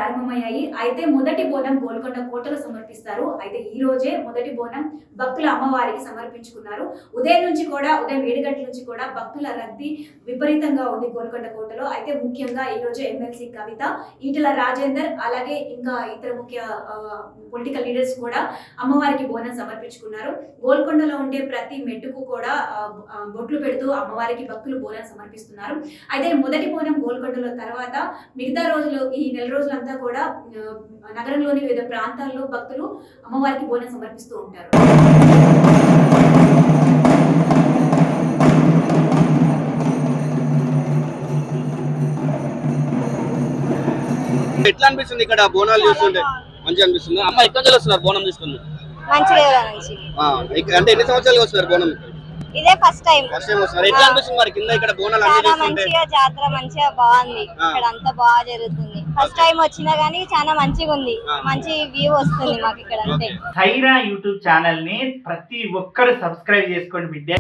ప్రారంభమయ్యాయి. అయితే మొదటి బోనం గోల్కొండ కోటలో సమర్పిస్తారు. అయితే ఈ రోజే మొదటి బోనం భక్తుల అమ్మవారికి సమర్పించుకున్నారు. ఉదయం 7 గంటల నుంచి కూడా భక్తుల రద్దీ విపరీతంగా ఉంది గోల్కొండ కోటలో. అయితే ముఖ్యంగా ఈ రోజు ఎమ్మెల్సీ కవిత, ఈటెల రాజేందర్, అలాగే ఇంకా ఇతర ముఖ్య పొలిటికల్ లీడర్స్ కూడా అమ్మవారికి బోనం సమర్పించుకున్నారు. గోల్కొండలో ఉండే ప్రతి మెట్టుకు కూడా బొట్లు పెడుతూ అమ్మవారికి భక్తులు బోనం సమర్పిస్తున్నారు. అయితే మొదటి బోనం గోల్కొండలో తర్వాత మిగతా రోజులు ఈ నెల రోజులంతా కూడా నగరంలోని వివిధ ప్రాంతాల్లో భక్తులు అమ్మవారికి బోనం సమర్పిస్తూ ఉంటారు. ఎట్లా అనిపిస్తుంది ఇక్కడ బోనాలు చూస్తుంటే? మంచిగా అనిపిస్తుంది. అమ్మ ఎక్కడ నుంచి వస్తున్నారు బోనం తీసుకుని? అంటే ఎన్ని సంవత్సరాలు వస్తున్నారు బోనం? ఇదే ఫస్ట్ టైం వస్తున్నారు. ఎట్లా అనిపిస్తుంది మరి కింద ఇక్కడ బోనాలు అన్ని చూస్తుంటే? మంచిగా జాతర మంచిగా బాగుంది. ఇక్కడ అంతా బాగా జరుగుతుంది. ఫస్ట్ టైం వచ్చినా గానీ చాలా మంచిగా ఉంది. మంచి వ్యూ వస్తుంది మాకు ఇక్కడ. అంతే. థైరా యూట్యూబ్ ఛానల్ ని ప్రతి ఒక్కరు సబ్స్క్రైబ్ చేసుకోండి బిడ్డ.